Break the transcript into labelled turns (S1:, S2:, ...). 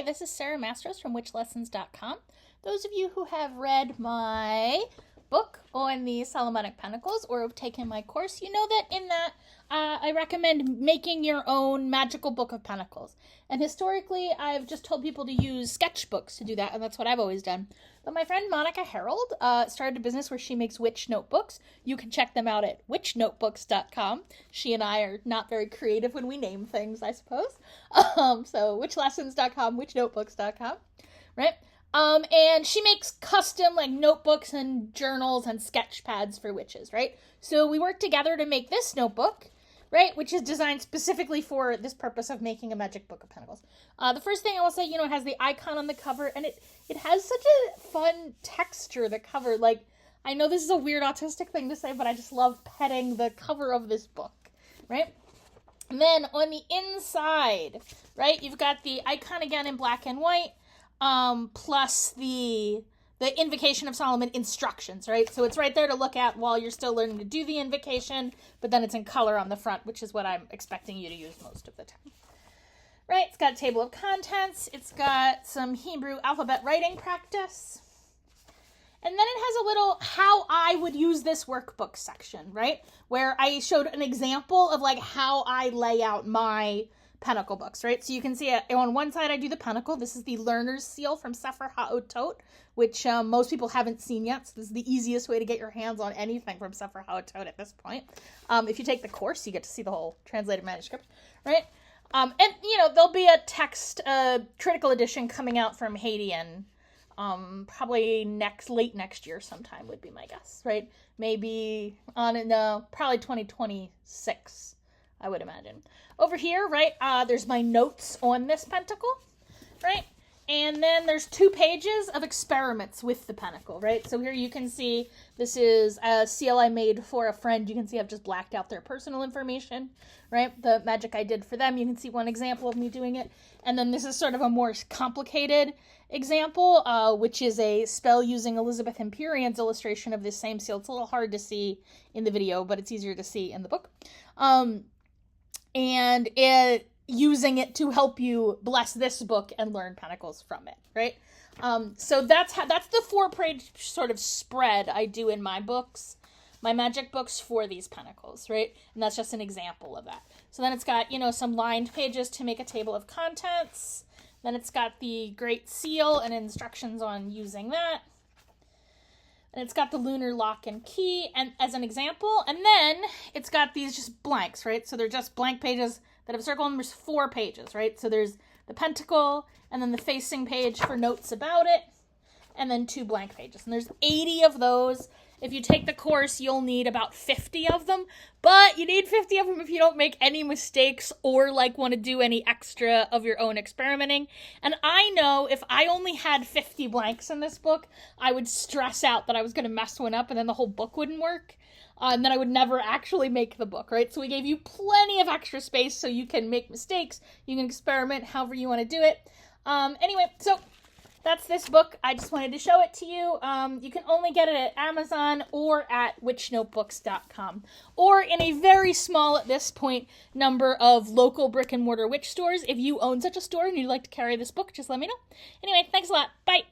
S1: Hi, this is Sarah Mastros from witchlessons.com. Those of you who have read my book on the Solomonic Pentacles or have taken my course, you know that in that I recommend making your own magical book of pentacles. And historically, I've just told people to use sketchbooks to do that, and that's what I've always done. But my friend Monica Harold started a business where she makes witch notebooks. You can check them out at witchnotebooks.com. She and I are not very creative when we name things, I suppose. So witchlessons.com, witchnotebooks.com, right? And she makes custom like notebooks and journals and sketch pads for witches, right? So we worked together to make this notebook, right? Which is designed specifically for this purpose of making a magic book of pentacles. The first thing I will say, it has the icon on the cover, and it has such a fun texture, the cover. Like, I know this is a weird autistic thing to say, but I just love petting the cover of this book, right? And then on the inside, right, you've got the icon again in black and white, plus the Invocation of Solomon instructions, right? So it's right there to look at while you're still learning to do the invocation, but then it's in color on the front, which is what I'm expecting you to use most of the time. Right, it's got a table of contents, it's got some Hebrew alphabet writing practice, and then it has a little how I would use this workbook section, right? Where I showed an example of like how I lay out my pentacle books, right? So you can see on one side I do the pentacle. This is the learner's seal from Sefer HaOtot, which most people haven't seen yet. So this is the easiest way to get your hands on anything from Sefer HaOtot at this point. If you take the course, you get to see the whole translated manuscript, right? And there'll be a text critical edition coming out from Haitian, probably late next year sometime would be my guess, right? Maybe probably 2026. I would imagine. Over here, right, there's my notes on this pentacle, right? And then there's 2 pages of experiments with the pentacle, right? So here you can see this is a seal I made for a friend. You can see I've just blacked out their personal information, right? The magic I did for them. You can see one example of me doing it. And then this is sort of a more complicated example, which is a spell using Elizabeth Empyrean's illustration of this same seal. It's a little hard to see in the video, but it's easier to see in the book. And using it to help you bless this book and learn pentacles from it, right? So that's the 4-page sort of spread I do in my books, my magic books for these pentacles, right? And that's just an example of that. So then it's got, some lined pages to make a table of contents. Then it's got the Great Seal and instructions on using that. And it's got the lunar lock and key and as an example. And then it's got these just blanks, right? So they're just blank pages that have a circle, and there's 4 pages, right? So there's the pentacle and then the facing page for notes about it. And then 2 blank pages. And there's 80 of those. If you take the course, you'll need about 50 of them. But you need 50 of them if you don't make any mistakes or want to do any extra of your own experimenting. And I know if I only had 50 blanks in this book, I would stress out that I was going to mess one up and then the whole book wouldn't work. And then I would never actually make the book, right? So we gave you plenty of extra space so you can make mistakes. You can experiment however you want to do it. Anyway, so that's this book. I just wanted to show it to you. You can only get it at Amazon or at witchnotebooks.com. Or in a very small, at this point, number of local brick and mortar witch stores. If you own such a store and you'd like to carry this book, just let me know. Anyway, thanks a lot. Bye.